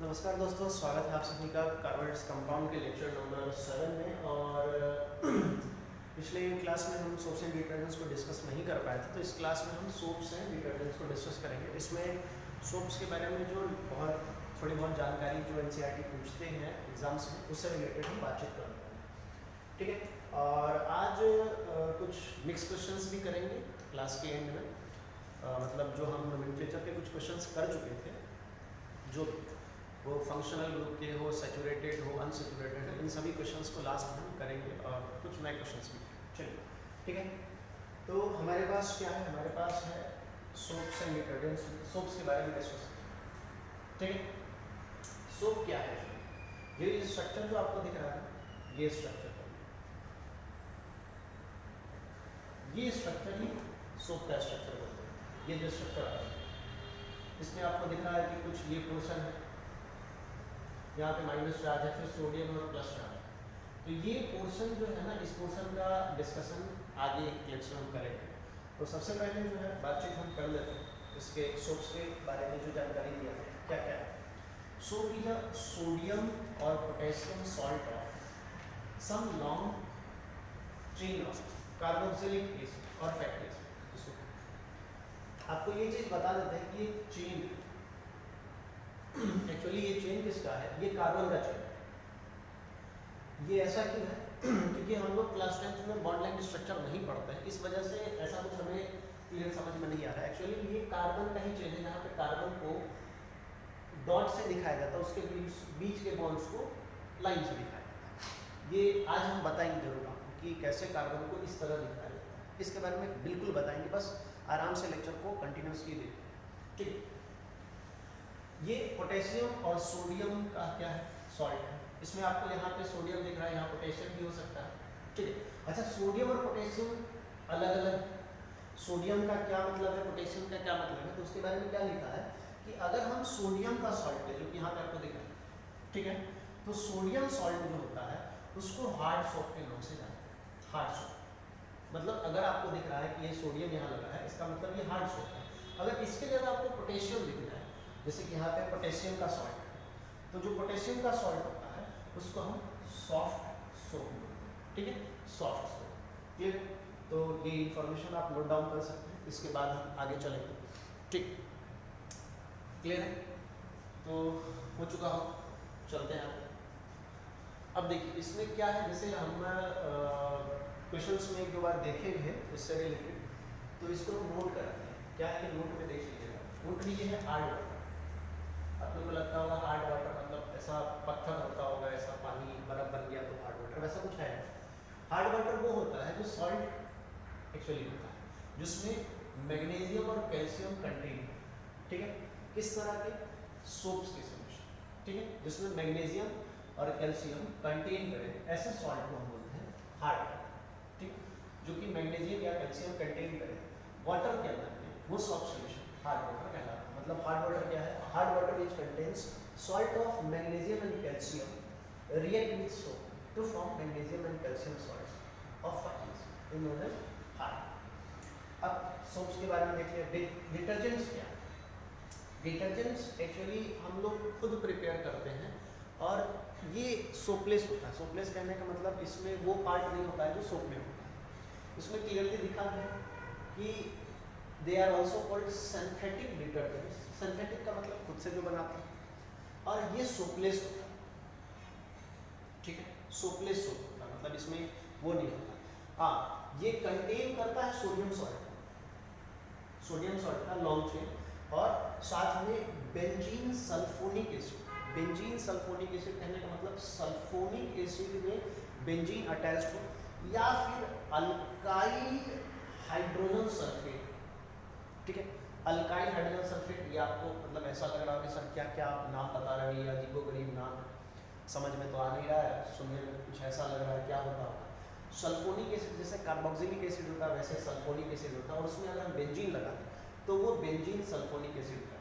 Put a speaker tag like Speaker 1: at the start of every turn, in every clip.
Speaker 1: नमस्कार दोस्तों, स्वागत है आप सभी का कार्बोनेट्स कंपाउंड के लेक्चर नंबर 7 में। और पिछले क्लास में हम सोप्स एंड डिटर्जेंट्स को डिस्कस नहीं कर पाए थे, तो इस क्लास में हम सोप्स एंड डिटर्जेंट्स को डिस्कस करेंगे। इसमें सोप्स के बारे में जो थोड़ी बहुत जानकारी जो एनसीईआरटी पूछते हैं एग्जाम्स में, उससे रिलेटेड हम बातचीत करेंगे। ठीक है, और आज कुछ मिक्स क्वेश्चंस भी करेंगे क्लास के एंड में। मतलब जो हम नोमेनक्लेचर के कुछ क्वेश्चंस कर चुके थे, जो वो फंक्शनल ग्रुप के हो, सैचुरेटेड हो, अनसैचुरेटेड हो, इन सभी क्वेश्चंस को लास्ट में हम करेंगे और कुछ नए क्वेश्चंस भी। चलिए, ठीक है। तो हमारे पास क्या है? हमारे पास है सोप्स एंड डिटर्जेंट्स। सोप्स के बारे में डिस्कस करेंगे। ठीक है, सोप क्या है? ये स्ट्रक्चर जो आपको दिख रहा है, ये स्ट्रक्चर ये स्ट्रक्चर ही सोप का स्ट्रक्चर बोलते हैं। ये जो स्ट्रक्चर आ रहा है, इसमें आपको दिख रहा है कि कुछ ये पोर्शन है, यहाँ पे माइनस चार्ज है, फिर सोडियम और प्लस चार्ज है। तो ये पोर्शन जो है ना, इस पोर्शन का डिस्कशन आगे एक क्लास में हम करेंगे। तो सबसे पहले जो है बातचीत हम कर लेते हैं इसके सोप्स के बारे में। जो जानकारी दिया है क्या क्या है? सोप इज अ सोडियम और potassium salt of some long chain of carboxylic acid और फैटी एसिड। आपको ये चीज बता देते हैं कि ये चेन एक्चुअली ये चेन किसका है? ये कार्बन का चेन है। ये ऐसा क्यों है? क्योंकि हम लोग क्लास 10 में बॉन्ड लाइन स्ट्रक्चर नहीं पढ़ते हैं, इस वजह से ऐसा कुछ हमें क्लियर समझ में नहीं आ रहा है। एक्चुअली ये कार्बन का ही चेन है, जहाँ पे कार्बन को डॉट से दिखाया जाता है, उसके बीच के बॉन्ड्स को लाइन से दिखाया जाता है। ये आज हम बताएंगे जरूर आपको कि कैसे कार्बन को इस तरह दिखाया जाता है। इसके बारे में बिल्कुल बताएंगे, बस आराम से लेक्चर को कंटिन्यूसली देखिए। ठीक है, ये पोटेशियम और सोडियम का क्या है? सॉल्ट है। इसमें आपको यहाँ पे सोडियम दिख रहा है, यहाँ पोटेशियम भी हो सकता है। ठीक है, अच्छा, सोडियम और पोटेशियम अलग अलग। सोडियम का क्या मतलब है, पोटेशियम का क्या मतलब है? तो उसके बारे में क्या लिखा है कि अगर हम सोडियम का सॉल्ट ले, जो कि यहाँ पे आपको दिख रहा है, ठीक है, तो सोडियम सॉल्ट जो होता है उसको हार्ड सोप के नाम से जानते हैं। हार्ड सोप मतलब अगर आपको दिख रहा है कि ये सोडियम यहाँ लगा है, इसका मतलब ये हार्ड सोप है। अगर इसके जगह आपको पोटेशियम दिख रहा है, जैसे कि यहाँ पे पोटेशियम का सॉल्ट है, तो जो पोटेशियम का सॉल्ट होता है उसको हम सॉफ्ट सोप बोलते हैं। ठीक है, सॉफ्ट सोप। क्लियर? तो ये इंफॉर्मेशन आप नोट डाउन कर सकते हैं, इसके बाद हम आगे चलेंगे। ठीक, क्लियर है? तो हो चुका हो, चलते हैं आगे। अब देखिए इसमें क्या है, जैसे हम क्वेश्चंस में एक दो बार देखे भी हैं इससे रिलेटेड, तो इसको हम नोट कराते हैं। क्या है, नोट में देख लीजिएगा। नोट लीजिए है हार्ड वाटर। आप लोगों को लगता होगा हार्ड वाटर मतलब ऐसा पत्थर होता होगा, ऐसा पानी बर्फ बन गया तो हार्ड वाटर, वैसा कुछ है। हार्ड वाटर वो होता है जो सॉल्ट एक्चुअली होता है, जिसमें मैग्नीशियम और कैल्शियम कंटेन है। ठीक है, किस तरह के? सोप्स के सॉल्यूशन। ठीक है, जिसमें मैग्नीशियम और कैल्शियम कंटेन करे, ऐसे सॉल्ट को हम बोलते हैं हार्ड वाटर। ठीक, जो कि मैग्नीशियम या कैल्शियम कंटेन करे वाटर के अंदर में, वो सॉफ्ट सॉल्यूशन हार्ड वाटर कहलाता है। मतलब हार्ड वाटर क्या है? Hard water which contains salt of magnesium and calcium react with soap to form magnesium and calcium salts of fatty acid, in known as hard. अब soaps के बारे में देख लिया। डिटर्जेंट्स क्या है? डिटर्जेंट्स एक्चुअली हम लोग खुद प्रिपेयर करते हैं, और ये सोपलेस होता है। सोपलेस कहने का मतलब इसमें वो पार्ट नहीं होता है जो सोप में होता है। इसमें क्लियरली लिखा है कि they are also called synthetic detergents. Synthetic का मतलब खुद से जो बनाते हैं, और ये सोपलेस होता है। ठीक है, सोपलेस सोप होता है, मतलब इसमें वो नहीं होता। हाँ, ये कंटेन करता है सोडियम सॉल्ट, सोडियम सॉल्ट का लॉन्ग चेन, और साथ में benzene sulphonic acid. Benzene sulphonic acid कहने का मतलब सल्फोनिक एसिड में बेंजीन अटैच्ड हो, या फिर अल्काइल हाइड्रोजन सल्फेट। ठीक है, अल्काइल हाइड्रोजन सल्फेट। ये आपको मतलब ऐसा लग रहा है कि सर क्या क्या आप नाम बता रहे हैं, ये अजीबोगरीब नाम है, समझ में तो आ नहीं रहा है, सुनने में कुछ ऐसा लग रहा है, क्या होता होगा? सल्फोनिक एसिड, जैसे कार्बोक्सिलिक एसिड होता है वैसे सल्फोनिक एसिड होता है, और उसमें अगर हम बेंजीन लगाते हैं तो वो बेंजीन सल्फोनिक एसिड का।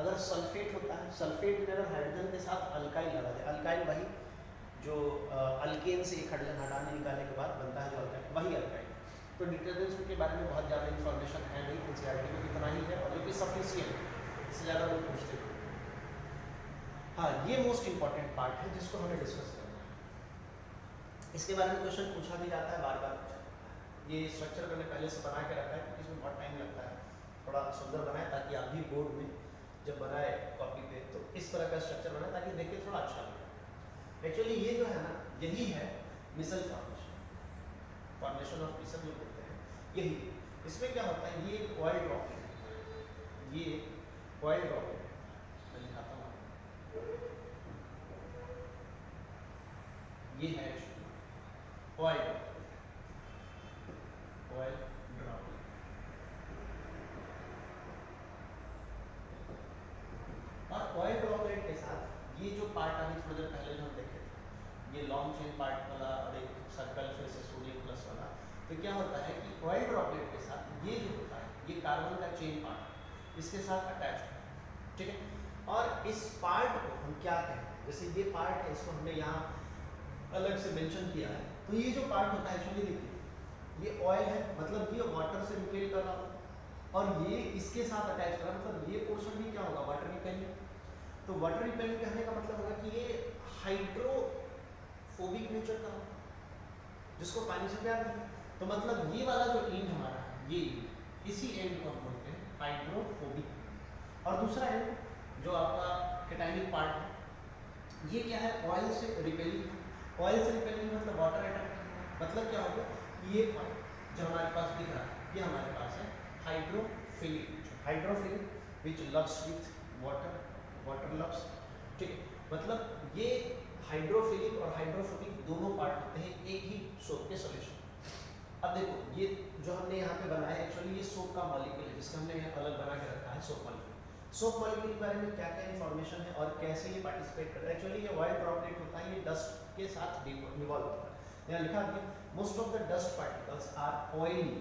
Speaker 1: अगर सल्फेट होता है, सल्फेट में अगर हाइड्रोजन के साथ अल्काइल लगा दे, अल्काइल वही जो अल्केन से एक हाइड्रोजन हटाने निकालने के बाद बनता है जो अल्काइल, वही अल्काइल। तो डिटर्जेंट्स के बारे में बहुत ज़्यादा इन्फॉर्मेशन है नहीं, एनसीईआरटी में इतना ही है, और जो कि सफिशिएंट है, इससे ज़्यादा लोग पूछते हैं। हाँ, ये मोस्ट इंपॉर्टेंट पार्ट है जिसको हमें डिस्कस करना है। इसके बारे में क्वेश्चन पूछा भी जाता है, बार बार पूछा जाता है। ये स्ट्रक्चर मैंने पहले से बना के रखा है क्योंकि इसमें बहुत टाइम लगता है, थोड़ा सुंदर बनाए ताकि आप भी बोर्ड में जब बनाए कॉपी पे तो इस तरह का स्ट्रक्चर बनाए ताकि देख के थोड़ा अच्छा लगे। एक्चुअली ये जो है ना, यही है मिसल फॉर्मेशन ऑफ मिसल जो बोलते हैं, यही। इसमें क्या होता है, ये ऑयल ड्रॉपलेट, ये ऑयल ड्रॉपलेट मैं दिखाता हूँ आपको। ये है ऑयल ड्रॉपलेट, ऑयल ड्रॉपलेट। और ऑयल ड्रॉपलेट के साथ ये जो पार्ट अभी थोड़ी देर पहले जो हम देखे थे, ये लॉन्ग चेन पार्ट वाला और एक सर्कल फिर से सोडियम प्लस वाला, तो क्या होता है कि ऑयल ड्रॉपलेट के साथ ये जो होता है, ये कार्बन का चेन पार्ट इसके साथ अटैच है, ठीक है। और इस पार्ट को हम क्या कहते हैं, जैसे ये पार्ट है, इसको हमने यहाँ अलग से मेंशन किया है। तो ये जो पार्ट होता है एक्चुअली देखिए, ये ऑयल है, मतलब ये वाटर से रिपेल कर रहा है, और ये इसके साथ अटैच कर रहा है, मतलब ये पोर्शन भी क्या होगा, वाटर रिपेलिंग। तो वाटर रिपेलिंग कहने का मतलब होगा कि ये हाइड्रोफोबिक नेचर का होगा, जिसको पानी से प्यार नहीं। तो मतलब ये वाला जो एंड हमारा है, ये इसी एंड को हम बोलते हैं हाइड्रोफोबिक। और दूसरा एंड जो आपका कैटायनिक पार्ट है, ये क्या है, ऑयल से रिपेलिंग। ऑयल से रिपेलिंग मतलब वाटर अट्रैक्ट, मतलब क्या होगा, ये पॉइंट जो हमारे पास दिख रहा है, ये हमारे पास है hydrophilic. Hydrophilic which loves with water, water loves, ठीक है। मतलब ये हाइड्रोफिलिक और हाइड्रोफोबिक दोनों पार्ट होते हैं एक ही सोप के सॉल्यूशन। अब देखो, ये जो हमने यहाँ पे बनाया है, एक्चुअली ये सोप का मॉलिक्यूल है जिसका हमने यहाँ अलग बना के रखा है, सोप मॉलिक्यूल। सोप मॉलिक्यूल के बारे में क्या क्या इन्फॉर्मेशन है और कैसे ये पार्टिसिपेट करता है। एक्चुअली ये ऑयल ड्रॉपलेट होता है, ये डस्ट के साथ रिवॉल्व होता है। यहाँ लिखा है most of the dust particles are oily.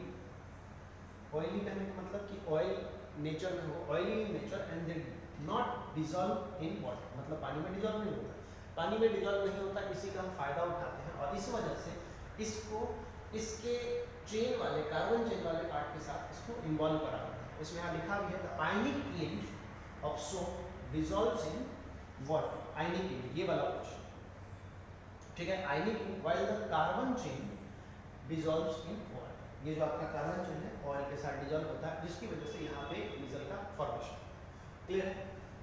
Speaker 1: Oily कहने का मतलब कि ऑयल नेचर में हो, oily in nature and they not dissolve in water, मतलब पानी में डिजॉल्व नहीं होता। पानी में डिजॉल्व नहीं होता, इसी का हम फायदा उठाते हैं और इस वजह से इसको इसके चेन वाले, कार्बन चेन वाले पार्ट के साथ इसको इन्वॉल्व करा होता है। इसमें यहाँ लिखा भी है the ionic end of soap dissolves in water. Ionic end ये वाला क्वेश्चन, ठीक है। Ionic end while the carbon chain dissolves in water. ये जो आपका कार्बन चेन है ऑयल के साथ डिजॉल्व होता है, जिसकी वजह से यहाँ पे मिसल का फॉर्मेशन। क्लियर है?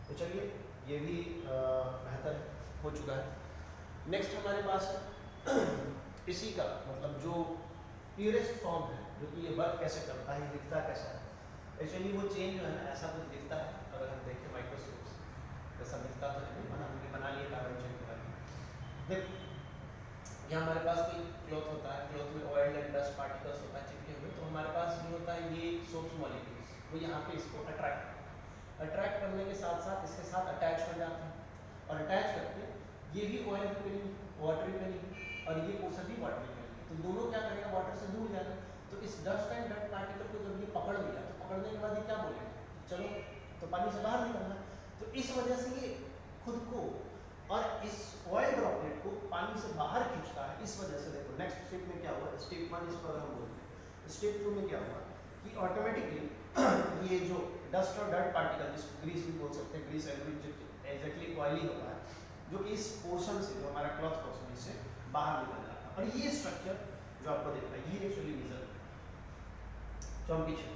Speaker 1: तो चलिए ये भी बेहतर हो चुका है। नेक्स्ट हमारे पास इसी का मतलब जो प्योरेस्ट फॉर्म है, जो कि ये वर्क कैसे करता है, दिखता कैसा है। एक्चुअली वो चेन जो है ना, ऐसा कुछ दिखता है, अगर हम देखें माइक्रोस्कोप से, ऐसा दिखता तो है, हमने बना लिया कार्बन चेन के बारे में। देख यहाँ हमारे पास कोई क्लॉथ होता है, क्लॉथ में ऑयल एंड डस्ट पार्टिकल्स होता है चिपके हुए, तो हमारे पास ये होता है, ये सोप्स मॉलिक्यूल्स, वो यहाँ पे इसको अट्रैक्ट करने के साथ साथ इसके साथ अटैच हो जाते हैं, और अटैच करके ये भी ऑयल रिपेलिंग, वाटर रिपेलिंग, और ये पोर्शन भी वाटर रिपेलिंग। तो दोनों क्या करेगा, वाटर से दूर जाएगा। तो इस डस्ट एंड डस्ट पार्टिकल को जब ये पकड़ लिया, तो पकड़ने के बाद ये क्या बोलेगा, चलो तो पानी से बाहर निकलना। तो इस वजह से ये खुद को और इस ऑयल ड्रॉपलेट को पानी से बाहर खींचता है। इस वजह से देखो नेक्स्ट स्टेप में क्या हुआ, स्टेप 1 इस पर हम बोलते हैं, स्टेप 2 में क्या हुआ कि ऑटोमेटिकली ये जो डस्ट और डर्ट पार्टिकल, जिसको ग्रीस भी बोल सकते हैं, ग्रीस एग्जैक्टली ऑयली होता है, जो कि इस पोर्शन से, जो हमारा क्लॉथ पोर्शन से बाहर निकल जाता है। और ये स्ट्रक्चर जो आपको दिख रहा है, ये एक्चुअली मिसल जो हम पीछे,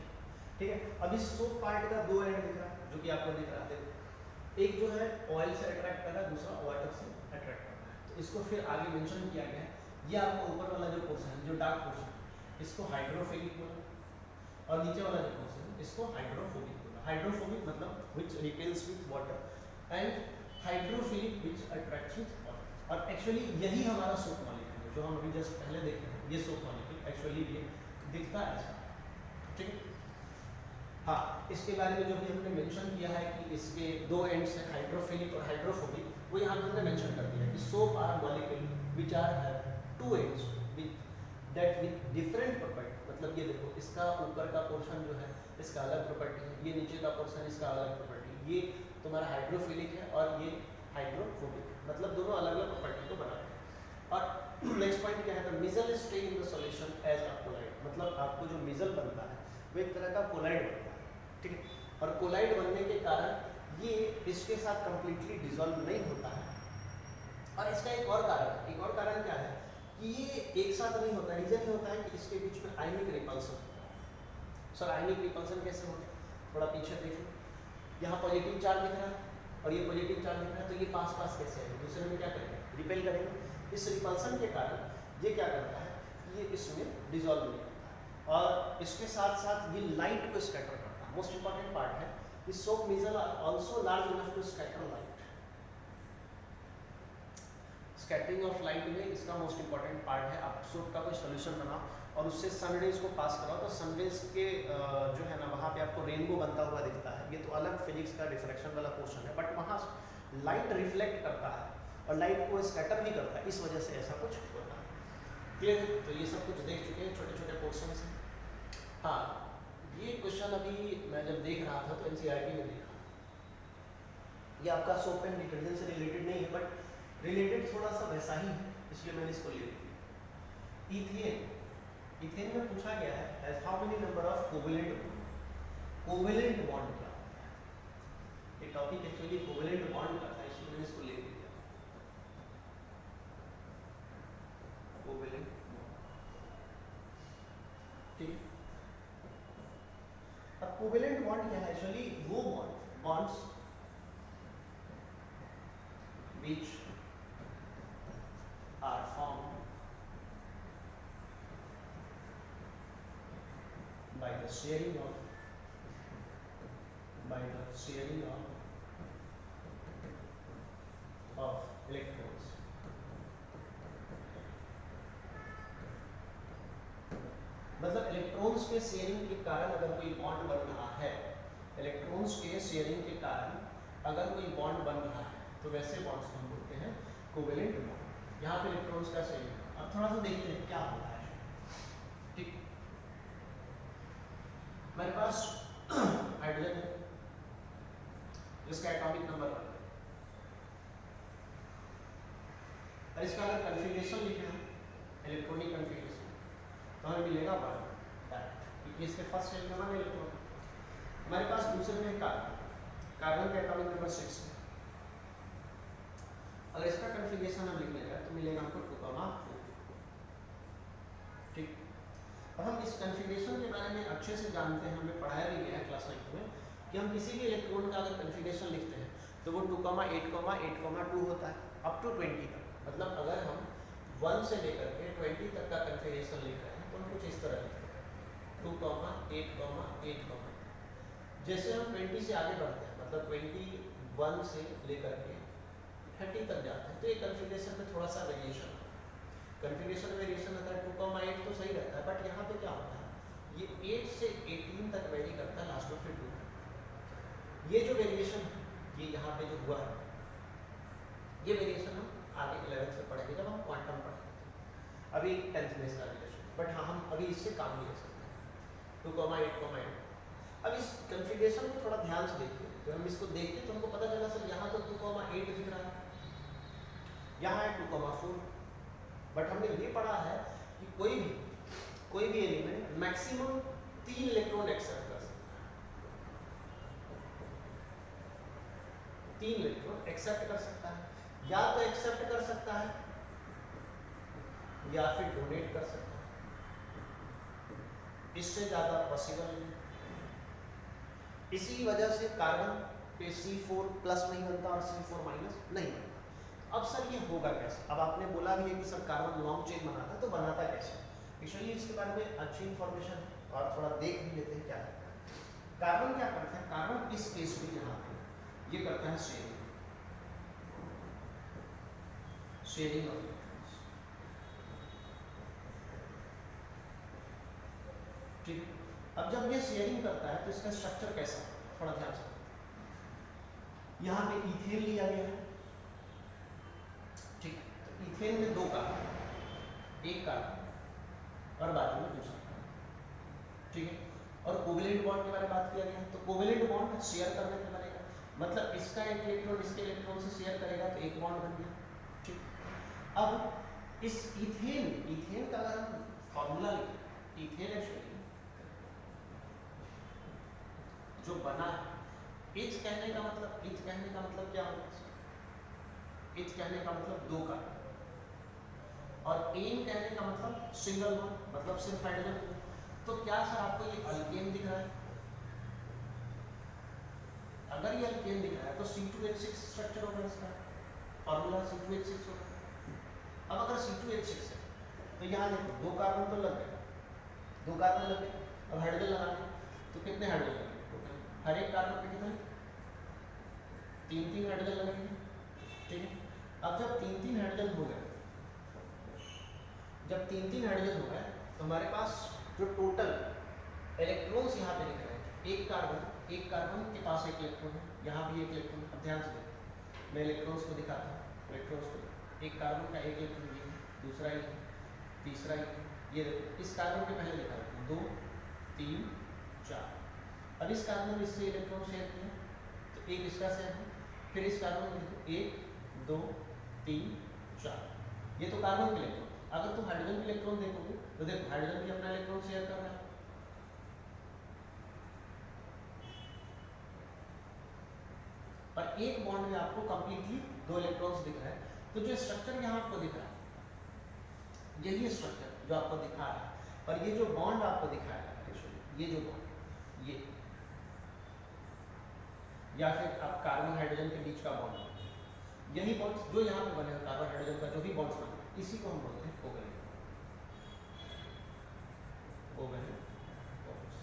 Speaker 1: ठीक है। अब इस सोप पार्ट का दो एंड दिख रहा है, जो कि आपको दिख रहा है, एक जो है ऑयल से अट्रैक्ट कर रहा है, दूसरा वाटर से अट्रैक्ट कर रहा है। तो इसको फिर आगे मेंशन किया गया है, ये आपको ऊपर वाला जो पोर्शन है, जो डार्क पोर्शन, इसको हाइड्रोफिलिक बोला, और नीचे वाला जो पोर्शन है इसको हाइड्रोफोबिक बोला। हाइड्रोफोबिक मतलब which repels with water and hydrophilic which attracts with water. और एक्चुअली यही हमारा सोप मॉलिक्यूल है, जो हम अभी जस्ट पहले देख रहे हैं, ये सोप मॉलिक्यूल एक्चुअली ये दिखता है ऐसा, ठीक है। हाँ, इसके बारे में जो भी हमने मेंशन किया है कि इसके दो एंड्स हैं, हाइड्रोफिलिक और हाइड्रोफोबिक, वो यहाँ हमने मेंशन कर दिया है कि soap are molecule which are have two ends with different property. मतलब ये देखो, इसका ऊपर का पोर्शन जो है इसका अलग प्रॉपर्टी है, ये नीचे का पोर्शन इसका अलग प्रॉपर्टी, ये तुम्हारा हाइड्रोफिलिक है और ये हाइड्रोफोबिक, मतलब दोनों अलग अलग प्रॉपर्टी को बनाते हैं। और नेक्स्ट पॉइंट क्या है, the micelle stay in the solution as a colloid. मतलब आपको जो मिसल बनता है वो एक तरह का कोलाइड बनता है, ठीक है। और कोलाइड बनने के कारण ये इसके साथ कंप्लीटली डिसॉल्व नहीं होता है। और इसका एक और कारण क्या है कि ये एक साथ नहीं होता। रीजन ये होता है कि इसके बीच में आयनिक रिपल्सन होता है। सर आयनिक रिपल्सन कैसे होता है? थोड़ा पीछे देखो, यहाँ पॉजिटिव चार्ज दिख रहा है और ये पॉजिटिव चार्ज दिख रहा है, तो ये पास पास कैसे आएंगे? दूसरे में क्या करेंगे? रिपेल करेंगे। इस रिपल्सन के कारण ये क्या करता है, ये इसमें डिसॉल्व नहीं होता है और इसके साथ साथ ये लाइट को स्कैटर करता है। मोस्ट इंपॉर्टेंट पार्ट है कि soap micelle are also large enough to scatter light. Scattering of light में इसका मोस्ट इंपॉर्टेंट पार्ट है। आप सोप का कोई सोल्यूशन बनाओ और उससे सन रेज को पास कराओ, तो सन रेज के जो है ना वहाँ पे आपको रेनबो बनता हुआ दिखता है। ये तो अलग फिजिक्स का डिफ्रैक्शन वाला पोर्शन है, बट वहाँ लाइट रिफ्लेक्ट करता है और लाइट को स्कैटर भी करता है, इस वजह से ऐसा कुछ होता है। क्लियर? तो ये सब कुछ देख चुके हैं, छोटे छोटे पोर्शन हैं। हाँ, ये क्वेश्चन अभी मैं जब देख रहा था तो एनसीईआरटी में देखा। ये आपका सोप एंड डिटर्जेंट से रिलेटेड नहीं है, बट रिलेटेड थोड़ा सा वैसा ही है, इसलिए मैंने इसको ले लिया। इथेन में पूछा गया है as how many number of covalent bond का। ये टॉपिक एक्चुअली कोवेलेंट बॉन्ड का था, इसलिए मैंने इसको ले लिया। कोवेलेंट बॉन्ड, ठीक। अब कोवेलेंट बॉन्ड क्या है? एक्चुअली वो bonds which are formed by the sharing of electrons। मतलब इलेक्ट्रॉन्स के शेयरिंग के कारण अगर कोई बॉन्ड बन रहा है, इलेक्ट्रॉन्स के शेयरिंग के कारण अगर कोई बॉन्ड बन रहा है, तो वैसे बॉन्ड्स को हम बोलते हैं कोवेलेंट बॉन्ड। यहाँ पे इलेक्ट्रॉन्स का शेयरिंग। अब थोड़ा सा देखते हैं क्या होता है, ठीक। मेरे पास हाइड्रोजन है, जिसका एटॉमिक नंबर 1 और इसका अगर कन्फिगरेशन लिखना है, इलेक्ट्रॉनिक कन्फिगरेशन, तो हमें मिलेगा 1, क्योंकि इसके फर्स्ट शेल में 1 इलेक्ट्रॉन। हमारे पास दूसरे में कार्बन का एटॉमिक नंबर 6 है। अगर इसका कन्फिगरेशन हम लिखने जाए तो मिलेगा हमको 2,4, ठीक। और हम इस कन्फिगरेशन के बारे में अच्छे से जानते हैं, हमें पढ़ाया भी गया है क्लास 9 में कि हम किसी भी इलेक्ट्रॉन का अगर कन्फिगरेशन लिखते हैं तो वो 2,8,8,2 होता है अप टू 20 तक। मतलब अगर हम 1 से लेकर के 20 तक का कन्फिगरेशन लिख रहे हैं तो हम कुछ इस तरह लिखते हैं 2,8,8,। जैसे हम 20 से आगे बढ़ते हैं, मतलब 21 से लेकर के 30 तक जाते हैं, तो ये कन्फिगरेशन में थोड़ा सा वेरिएशन होता है। कन्फिगरेशन वेरिएशन होता है 2,8 तो सही रहता है, बट यहाँ पे क्या होता है, ये 8 से 18 तक वेरी करता है, लास्ट में फिर 2। ये जो वेरिएशन है, ये यहाँ पे जो हुआ है, ये वेरिएशन हम आगे 11th में पढ़ेंगे जब हम क्वांटम पढ़ेंगे। अभी 10th में इसका रिलेशन, बट हाँ हम अभी इससे काम नहीं ले सकते। 2,8,8। अब इस कन्फिगरेशन को थोड़ा ध्यान से देखिए, जब हम इसको देखते तो हमको पता चला सर यहाँ तो 2,8 दिख रहा है, यहाँ है 2,4, बट हमने ये पढ़ा है कि कोई भी एलिमेंट मैक्सिमम 3 इलेक्ट्रॉन एक्सेप्ट कर सकता है। 3 इलेक्ट्रॉन एक्सेप्ट कर सकता है, या तो एक्सेप्ट कर सकता है या फिर डोनेट कर सकता है, इससे ज्यादा पॉसिबल नहीं। इसी वजह से कार्बन पे C4 प्लस नहीं बनता और C4 माइनस नहीं बनता। अब सर ये होगा कैसे? अब आपने बोला भी है कि सर कार्बन लॉन्ग चेन बनाता है, तो बनाता कैसे? एक्चुअली इसके बारे में अच्छी इंफॉर्मेशन है और थोड़ा देख भी लेते हैं क्या है। कार्बन क्या करता है? कार्बन इस केस में यहाँ पे ये करता है शेयरिंग ऑफ इलेक्ट्रॉन्स, ठीक। अब जब ये शेयरिंग करता है तो इसका स्ट्रक्चर कैसा है, थोड़ा ध्यान से। यहाँ पे इथेन लिया गया है, ठीक। तो इथेन में 2 कार्बन, एक कार्बन और बाजू में दूसरा कार्बन, ठीक है। और कोवेलेंट बॉन्ड के बारे में बात किया गया है, तो कोवेलेंट बॉन्ड शेयर करने पे बनेगा, मतलब इसका एक इलेक्ट्रॉन इसके इलेक्ट्रॉन से शेयर करेगा तो एक बॉन्ड बन गया, ठीक। अब इस इथेन का अगर हम फॉर्मूला लिखें, इथेन एक्चुअली जो बना है इच कहने का मतलब क्या होगा? इच कहने का मतलब दो कार्बन, और एन कहने का मतलब सिंगल वन, मतलब सिर्फ हाइड्रोजन। तो क्या सर आपको ये अल्केन दिख रहा है? अगर ये अल्केन दिख रहा है तो C2H6 स्ट्रक्चर होगा इसका, फार्मूला C2H6 होगा। अब अगर C2H6 है तो यहाँ देखो दो कार्बन तो लग गए, दो कार्बन लग गए। अब हाइड्रोजन लगाने तो कितने हाइड्रोजन लगेंगे टोटल? हर एक कार्बन पे कितने? तीन तीन हाइड्रोजन लगेंगे, ठीक है। अब जब तीन तीन हाइड्रोजन हो गए, जब तीन तीन हाइड्रोजन हो गए तो हमारे पास जो टोटल इलेक्ट्रॉन्स यहाँ पे दिख रहे हैं, एक कार्बन के पास एक इलेक्ट्रॉन है, यहाँ भी एक इलेक्ट्रॉन। अब ध्यान से देखो, मैं इलेक्ट्रॉन्स को दिखाता हूँ, इलेक्ट्रॉन्स को। एक कार्बन का एक इलेक्ट्रॉन ये है, दूसरा ये है, तीसरा ये है। ये देखो इस कार्बन के पहले लिखा है 2 3 4। अब इस कार्बन में इससे इलेक्ट्रॉन शेयर किया तो एक इसका शेयर है, फिर इस कार्बन में देखो 1 2 3 4, ये तो कार्बन के इलेक्ट्रॉन। अगर तुम हाइड्रोजन के इलेक्ट्रॉन देखोगे तो देखो हाइड्रोजन भी अपना इलेक्ट्रॉन शेयर कर रहा है, पर एक बॉन्ड में आपको कंप्लीटली दो इलेक्ट्रॉन्स दिख रहा है। तो जो स्ट्रक्चर यहाँ आपको दिख रहा है, यही स्ट्रक्चर जो आपको दिखा रहा है, पर ये जो बॉन्ड आपको दिखाया है, ये जो बॉन्ड, ये या फिर आप कार्बन हाइड्रोजन के बीच का बॉन्ड, यही बॉन्ड्स जो यहाँ पे बने हैं, कार्बन हाइड्रोजन का जो भी बॉन्ड्स बने, इसी को हम बोलते हैं कोवेलेंट बॉन्ड्स,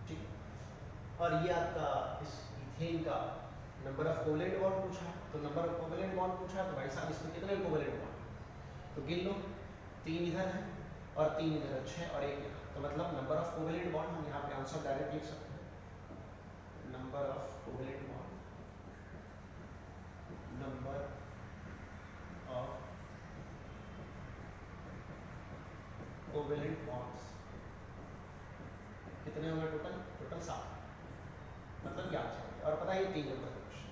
Speaker 1: ठीक। और ये आपका इस इथेन का नंबर ऑफ कोवेलेंट बॉन्ड पूछा, तो नंबर ऑफ कोवेलेंट बॉन्ड पूछा तो भाई साहब इसमें कितने कोवेलेंट बॉन्ड, तो गिन लो, 3 इधर है और 3 इधर है, 6 और 1 इधर। तो मतलब नंबर ऑफ कोवेलेंट बॉन्ड हम यहाँ पे आंसर डायरेक्ट लिख सकते हैं, number of covalent bond, number of covalent bonds कितने होंगे टोटल? टोटल 7, मतलब ये आंसर है। और पता है ये 3 नंबर का क्वेश्चन,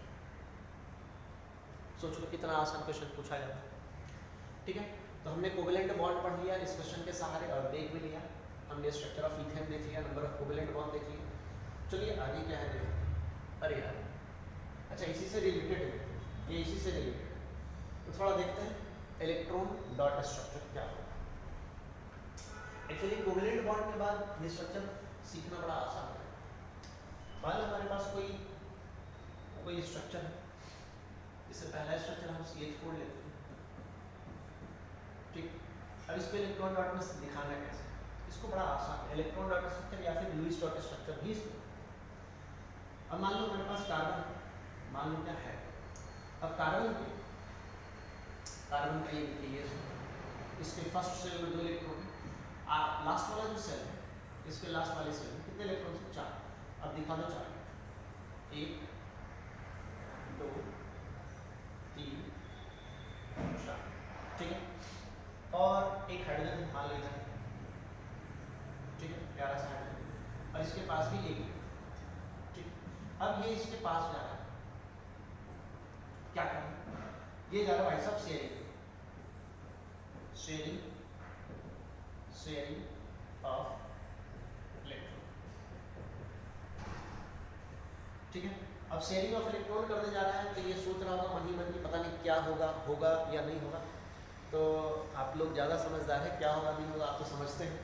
Speaker 1: सोच लो कितना आसान क्वेश्चन पूछा जाता है, ठीक है। तो हमने कोवेलेंट बॉन्ड पढ़ लिया इस क्वेश्चन के सहारे और देख भी लिया, हमने स्ट्रक्चर ऑफ इथेन देख लिया, नंबर ऑफ कोवेलेंट बॉन्ड देख लिया। चलिए आगे क्या है देखो, अरे यार अच्छा इसी से रिलेटेड है, ये इसी से रिलेटेड है, तो थोड़ा देखते हैं इलेक्ट्रॉन डॉट स्ट्रक्चर क्या होगा। एक्चुअली कोवेलेंट बॉन्ड के बाद ये स्ट्रक्चर सीखना बड़ा आसान है। मान लो हमारे पास कोई स्ट्रक्चर है, इससे पहला स्ट्रक्चर हम CH4 लेते हैं, ठीक। अब इस पे इलेक्ट्रॉन डॉट में दिखाना कैसे, इसको बड़ा आसान है, इलेक्ट्रॉन डॉट स्ट्रक्चर या फिर लुईस डॉट स्ट्रक्चर भी इसमें। अब मान लो हमारे पास कार्बन, मान लो क्या है, अब कार्बन का ये देखिए, इसके फर्स्ट सेल में 2 इलेक्ट्रॉन है, लास्ट वाला जो सेल है, इसके लास्ट वाले सेल में कितने इलेक्ट्रॉन है? 4। अब दिखा दो 4, 1 2 3 4, ठीक है। और एक हाइड्रोजन मान लीजिए, ठीक है, प्यारा सा हाइड्रोजन, और इसके पास भी एक, ठीक। अब ये इसके पास जा रहा है, क्या करें, ये जा रहा है भाई साहब शेयरिंग ऑफ इलेक्ट्रॉन, ठीक है। अब शेयरिंग ऑफ इलेक्ट्रॉन करने जा रहा है तो ये सोच रहा होगा मन ही मन की पता नहीं क्या होगा या नहीं होगा। तो आप लोग ज़्यादा समझदार है, क्या होगा नहीं होगा आप तो समझते हैं,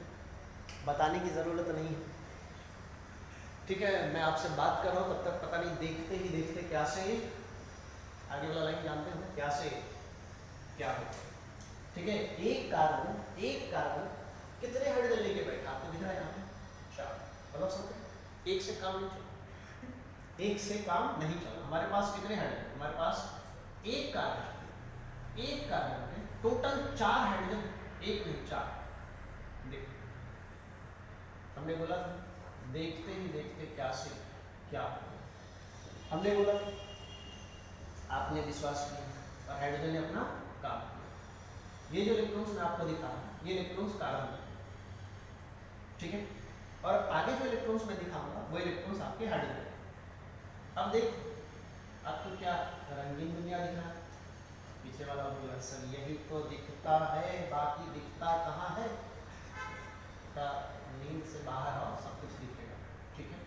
Speaker 1: बताने की ज़रूरत नहीं है, ठीक है। मैं आपसे बात कर रहा हूँ तब तक पता नहीं देखते ही देखते क्या से आगे वाला लाइन जानते हो, क्या से क्या हो, ठीक है। एक कार्बन कितने हाइड्रोजन लेके बैठा, आपको दिख रहा है यहाँ पे 4, मतलब समझे एक से काम नहीं चला, एक से काम नहीं चला। हमारे पास कितने हाइड्रोजन, हमारे पास एक कार्बन में टोटल 4 हाइड्रोजन, एक नहीं 4। देख हमने बोला था देखते ही देखते क्या से क्या, हमने बोला आपने विश्वास किया और हाइड्रोजन ने अपना काम किया। ये जो इलेक्ट्रॉन्स मैं आपको दिखा रहा हूं, ये इलेक्ट्रॉन्स कार्बन, ठीक है। और आगे जो इलेक्ट्रॉन्स मैं दिखाऊंगा वो इलेक्ट्रॉन्स आपके हाइड्रोजन। अब देख आपको क्या रंगीन दुनिया दिख रहा है, पीछे वाला बोला सर यही तो दिखता है, बाकी दिखता कहाँ है, नींद से बाहर आओ सब कुछ दिखेगा, ठीक है।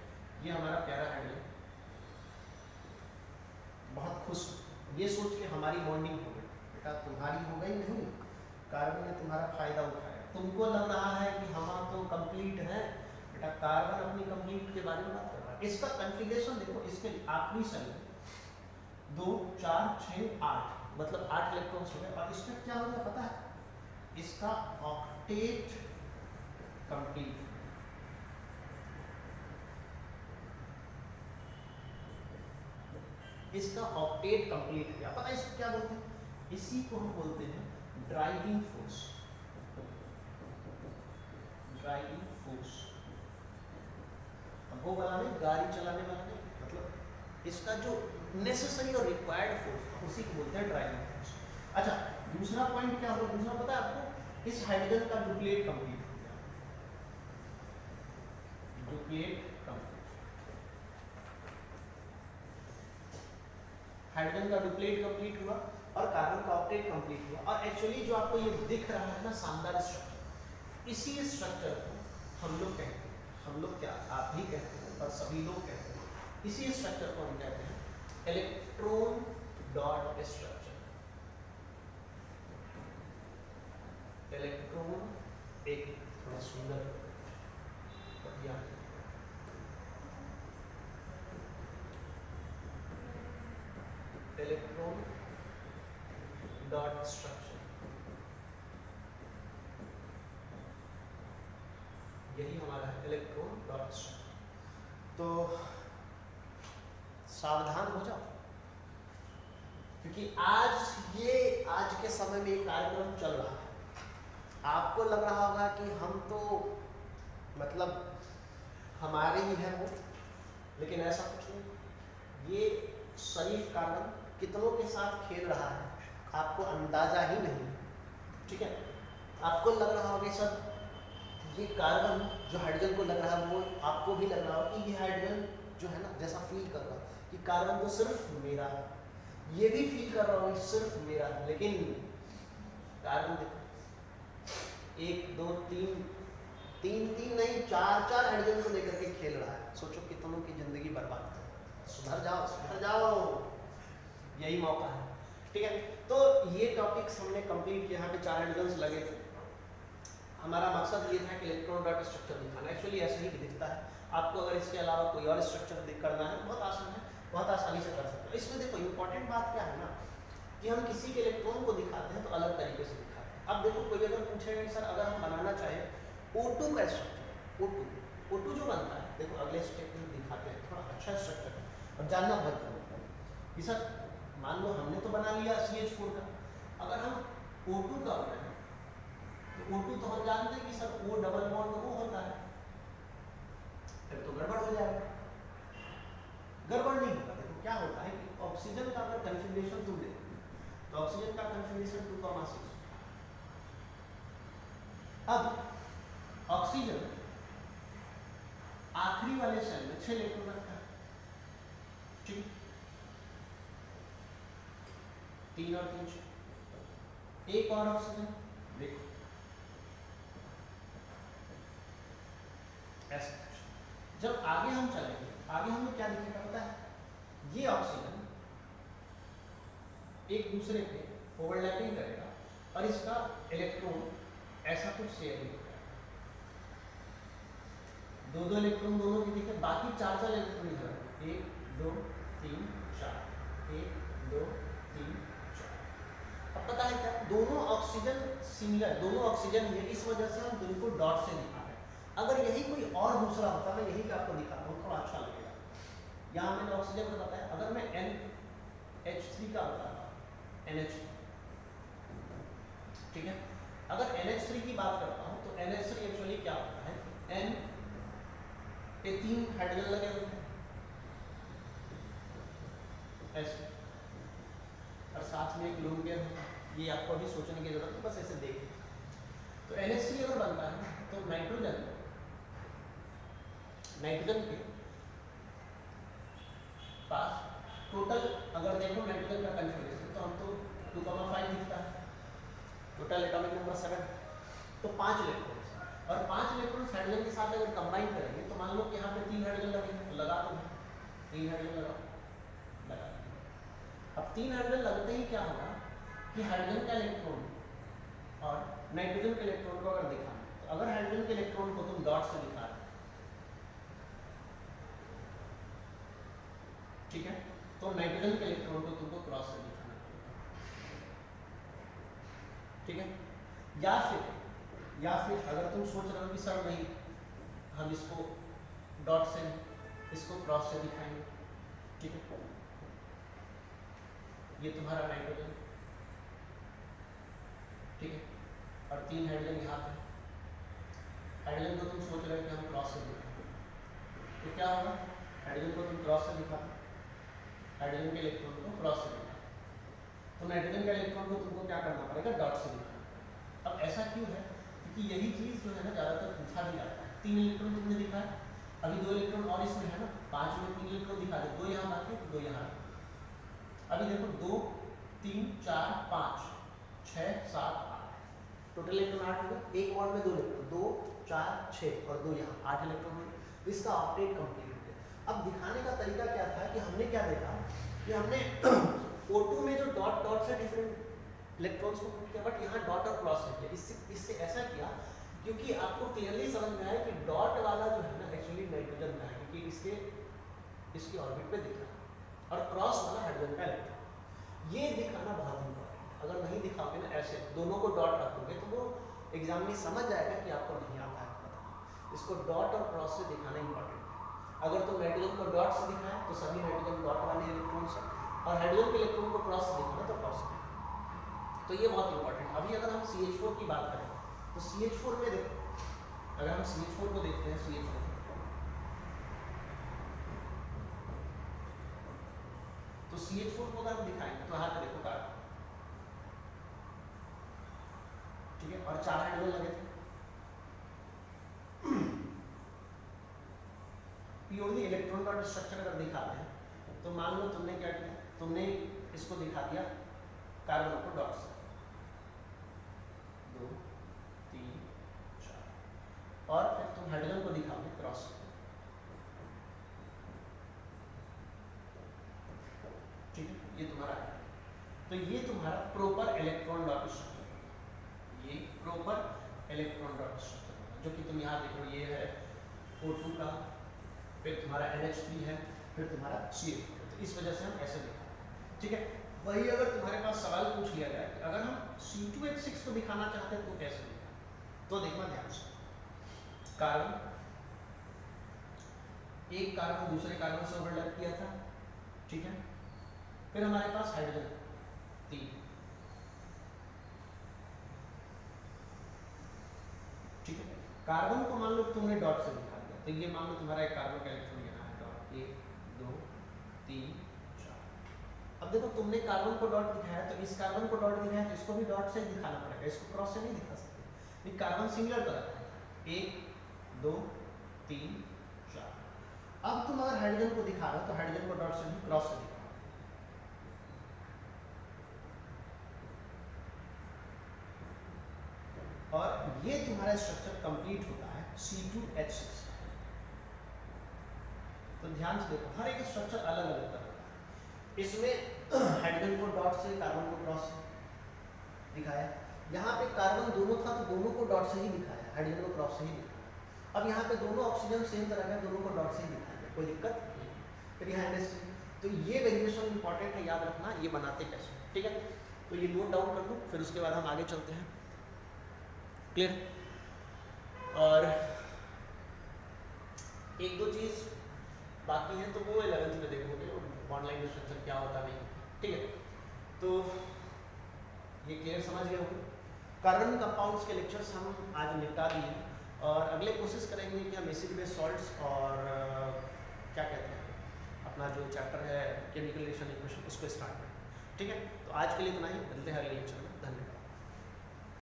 Speaker 1: ये हमारा प्यारा हाइड्रोजन बहुत खुश, ये सोच के हमारी बॉन्डिंग हो गई। बेटा तुम्हारी हो गई नहीं, कार्बन ने तुम्हारा फायदा उठाया। तुमको लग रहा है कि हम तो कंप्लीट हैं, बेटा कार्बन अपनी कंप्लीट के बारे में बात कर रहा है। इसका कन्फिगरेशन देखो, इसके आखिरी सेल में 2 4 6 8 मतलब 8 इलेक्ट्रॉन्स हो गए। और इसका क्या होगा पता है? इसका ऑक्टेट कंप्लीट, इसका ऑक्टेट कंप्लीट किया। पता है इसको क्या बोलते हैं? इसी को हम बोलते हैं ड्राइविंग फोर्स। ड्राइविंग फोर्स, अब वो वाला नहीं, गाड़ी चलाने वाला नहीं, मतलब इसका जो नेसेसरी और रिक्वायर्ड फोर्स, उसी को बोलते हैं ड्राइविंग फोर्स। अच्छा, दूसरा पॉइंट क्या होगा? दूसरा पता है आपको? इस हाइड्रोजन का डुप्लीट कंप्लीट हो गया। डुप्लीट कंप्लीट, हाइड्रोजन का डुप्लीट कंप्लीट हुआ और कार्बन का ऑक्टेट कंप्लीट हुआ। और एक्चुअली जो आपको ये दिख रहा है ना शानदार स्ट्रक्चर, इसी स्ट्रक्चर को हम लोग कहते हैं, हम लोग क्या आप भी कहते हैं और सभी लोग कहते हैं, इसी स्ट्रक्चर को हम कहते हैं इलेक्ट्रॉन डॉट स्ट्रक्चर। इलेक्ट्रॉन एक थोड़ा सुंदर बढ़िया इलेक्ट्रॉन डॉट स्ट्रक्चर, यही हमारा है इलेक्ट्रॉन डॉट स्ट्रक्चर। तो सावधान हो जाओ, क्योंकि आज के समय में एक कार्यक्रम चल रहा है। आपको लग रहा होगा कि हम तो मतलब हमारे ही है वो, लेकिन ऐसा कुछ नहीं। ये शरीफ कार्बन कितनों के साथ खेल रहा है, आपको अंदाजा ही नहीं। ठीक है, आपको लग रहा होगा सर ये कार्बन जो हाइड्रोजन को लग रहा है, वो आपको भी लग रहा होगा कि ये हाइड्रोजन जो है ना, जैसा फील कर रहा है कि कार्बन तो सिर्फ मेरा है, ये भी फील कर रहा होगा सिर्फ मेरा है। लेकिन कार्बन देखो 1 2 3 नहीं 4 हाइड्रोजन को लेकर के खेल रहा है। सोचो कितनों की जिंदगी बर्बाद है। सुधर जाओ, सुधर जाओ, यही मौका है। ठीक है, तो ये टॉपिक्स हमने कंप्लीट किया। यहाँ पे 4 हाइड्रोजन लगे थे। हमारा मकसद ये था कि इलेक्ट्रॉन डॉट स्ट्रक्चर दिखाना। एक्चुअली ऐसे ही दिखता है। आपको अगर इसके अलावा कोई और स्ट्रक्चर करना है, बहुत आसान है, बहुत आसानी से कर सकते हो। इसमें देखो इंपॉर्टेंट बात क्या है ना, कि हम किसी के इलेक्ट्रॉन को दिखाते हैं तो अलग तरीके से दिखाते हैं। अब देखो कोई अगर पूछेगा कि सर अगर हम बनाना चाहें O2 का स्ट्रक्चर, O2 जो बनता है, देखो अगले स्टेप में दिखाते हैं, थोड़ा अच्छा स्ट्रक्चर है और जानना बहुत जरूरी है कि सर मान लो हमने तो बना लिया CH4 का, अगर हम O2 का बनाए तो O2 तो हम जानते हैं कि sir O double bond O होता है, फिर तो गड़बड़ हो जाएगा। गड़बड़ नहीं होगा। देखो क्या होता है कि ऑक्सीजन का अगर कन्फिग्रेशन तुम देखो तो ऑक्सीजन का कन्फिग्रेशन 2,6। अब ऑक्सीजन आखिरी वाले सेल में 6 इलेक्ट्रॉन रखता है। ठीक, 3 और 3 6। एक और ऑक्सीजन देखो ऐसा। जब आगे हम चलेंगे, आगे हमें क्या दिखेगा पता है? ये ऑक्सीजन एक दूसरे पे ओवरलैपिंग करेगा और इसका इलेक्ट्रॉन ऐसा कुछ शेयरिंग होगा। 2 इलेक्ट्रॉन दोनों के दिखे, बाकी 4 इलेक्ट्रॉन इधर, 1 2 3 4, 1 2 3 4। अब पता है क्या, दोनों ऑक्सीजन सिंगल, दोनों ऑक्सीजन है, इस वजह से हम दोनों को डॉट से दिखा रहे हैं। अगर यही कोई और दूसरा होता, मैं यही आपको दिखाता हूँ, थोड़ा अच्छा लगेगा। यहाँ मैंने ऑक्सीजन का बताया, अगर मैं NH3 का बताता हूँ, NH3, ठीक है, अगर NH3 की बात करता हूँ तो NH3 एक्चुअली क्या होता है, N पे 3 हाइड्रोजन लगे होते हैं ऐसे, और साथ में एक लोन पेयर होता है। ये आपको अभी सोचने की जरूरत है, बस ऐसे देखिए। तो NH3 अगर बनता है तो नाइट्रोजन के पास टोटल अगर देखो नाइट्रोजन का कन्फिग्रेशन, तो हम तो 2,5 दिखता है, टोटल एटॉमिक नंबर 7, तो 5 इलेक्ट्रॉन। और 5 इलेक्ट्रॉन हाइड्रोजन के साथ अगर कंबाइन करेंगे तो मान लो कि यहाँ पे 3 हाइड्रोजन लगेंगे, तो लगा दो 3 हाइड्रोजन लगा। अब 3 हाइड्रोजन लगते ही क्या होगा कि हाइड्रोजन का इलेक्ट्रॉन और नाइट्रोजन के इलेक्ट्रॉन को अगर दिखाना, तो अगर हाइड्रोजन के इलेक्ट्रॉन को तुम डॉट से दिखा रहे, ठीक है, तो नाइट्रोजन के इलेक्ट्रॉन को तुमको क्रॉस से दिखाना पड़ेगा, ठीक है। या फिर अगर तुम सोच रहे हो कि सर नहीं, हम इसको डॉट से इसको क्रॉस से दिखाएंगे, ठीक है, ये तुम्हारा नाइट्रोजन, ठीक है, और 3 हाइड्रोजन यहाँ पे, हाइड्रोजन को तुम सोच रहे हो कि हम क्रॉस से दिखाएंगे, तो क्या होगा, हाइड्रोजन को तुम क्रॉस से दिखा, हाइड्रोजन के इलेक्ट्रॉन को क्रॉस से दिखा, तो नाइट्रोजन के इलेक्ट्रॉन को तुमको क्या करना पड़ेगा, डॉट से दिखाना पड़ेगा। अब ऐसा क्यों है, क्योंकि यही चीज़ जो है ना ज़्यादातर पूछा भी जाता है। 3 इलेक्ट्रॉन तुमने दिखाया, अभी 2 इलेक्ट्रॉन और इसमें है ना, 5 में 3 इलेक्ट्रॉन दिखा दे, 2 यहाँ बाकी 2 यहाँ, अभी देखो 2 3 4 5 6 7 8, टोटल इलेक्ट्रॉन 8 हो गए, एक बॉन्ड में 2 इलेक्ट्रॉन, 2 4 6 और 2 यहाँ 8 इलेक्ट्रॉन हो गए, इसका ऑक्टेट कंप्लीट हो गया। अब दिखाने का तरीका क्या था कि हमने क्या देखा कि हमने O2 में जो डॉट डॉट से डिफरेंट इलेक्ट्रॉन्स को पुट किया, बट यहाँ डॉट और क्रॉस किया। इससे ऐसा किया क्योंकि आपको क्लियरली समझ में आया कि डॉट वाला जो है ना एक्चुअली नाइट्रोजन का है, क्योंकि इसके ऑर्बिट पे दिख रहा है, और क्रॉस वाला हाइड्रोजन का इलेक्ट्रॉन। ये दिखाना बहुत इंपॉर्टेंट है, अगर नहीं दिखाओगे ना ऐसे दोनों को डॉट रखोगे तो वो एग्जाम में समझ जाएगा कि आपको नहीं आता है पता। इसको डॉट और क्रॉस से दिखाना इंपॉर्टेंट है। अगर तुम नाइट्रोजन को डॉट से दिखाए तो सभी नाइट्रोजन डॉट वाले इलेक्ट्रॉन्स हैं, और हाइड्रोजन के इलेक्ट्रॉन को क्रॉस से दिखाना तो क्रॉस से। तो ये बहुत इंपॉर्टेंट। अभी अगर हम CH4 की बात करें तो CH4 में देखो, अगर हम CH4 को देखते हैं, CH4 तो CH4 को अगर हम दिखाएंगे तो यहाँ पे देखो कार्बन, ठीक है, और 4 हाइड्रोजन लगे थे। प्योरली इलेक्ट्रॉन का स्ट्रक्चर अगर दिखाते हैं तो मान लो तुमने क्या किया, तुमने इसको दिखा दिया कार्बन को डॉट से, 2 3 4, और फिर तुम हाइड्रोजन को दिखाओगे क्रॉस, ठीक है, ये तुम्हारा है। तो ये तुम्हारा प्रॉपर इलेक्ट्रॉन डॉट स्ट्रक्चर, ये प्रॉपर इलेक्ट्रॉन डॉट स्ट्रक्चर जो कि तुम यहाँ देखो, ये है O2 का, फिर तुम्हारा NH3 है, फिर तुम्हारा CH4, तो इस वजह से हम ऐसे दिखा, ठीक है। वही अगर तुम्हारे पास सवाल पूछ लिया जाए कि अगर हम C2H6 को दिखाना चाहते हैं तो कैसे दिखा, तो देखना ध्यान से, कार्बन, एक कार्बन दूसरे कार्बन से ओवरलैप किया था, ठीक है, फिर हमारे पास हाइड्रोजन 3, ठीक है, कार्बन को मान लो तुमने डॉट से दिखा दिया, तो ये मान लो तुम्हारा एक कार्बन का इलेक्ट्रॉन यहाँ है, डॉट 1 2 3 4। अब देखो तुमने कार्बन को डॉट दिखाया, तो इस कार्बन को डॉट दिखाया, तो इसको भी डॉट से ही दिखाना पड़ेगा, इसको क्रॉस से नहीं दिखा सकते। ये कार्बन सिंगुलर तो रखा है, 1 2 3 4। अब तुम अगर हाइड्रोजन को दिखा रहे हो तो हाइड्रोजन को डॉट से नहीं क्रॉस से दिखा, और ये तुम्हारा स्ट्रक्चर कंप्लीट होता है C2H6। तो ध्यान से देखो, हर एक स्ट्रक्चर अलग अलग तरह का है। इसमें हाइड्रोजन को डॉट से, कार्बन को क्रॉस से दिखाया, यहाँ पे कार्बन दोनों था तो दोनों को डॉट से ही दिखाया, हाइड्रोजन को क्रॉस से ही दिखाया। अब यहाँ पे दोनों ऑक्सीजन सेम तरह का, दोनों को डॉट से ही दिखाएंगे, कोई दिक्कत नहीं। फिर यहाँ NH3, तो ये वेरिएशन इंपॉर्टेंट है, याद रखना ये बनाते कैसे, ठीक है। तो ये नोट डाउन कर लो, फिर उसके बाद हम आगे चलते हैं, क्लियर। और एक दो चीज़ बाकी है तो वो 11th में देखोगे, बॉन्ड लाइन स्ट्रक्चर क्या होता नहीं, ठीक है। तो ये क्लियर समझ गए होंगे। कार्बन कंपाउंड्स के लेक्चर्स हम आज निपटा दिए, और अगले कोशिश करेंगे कि हम एसिड बेस सॉल्ट्स और क्या कहते हैं अपना जो चैप्टर है केमिकल रिएक्शन इक्वेशन, उसको स्टार्ट करें, ठीक है। तो आज के लिए इतना ही, मिलते हैं अगले लेक्चर में, धन्यवाद।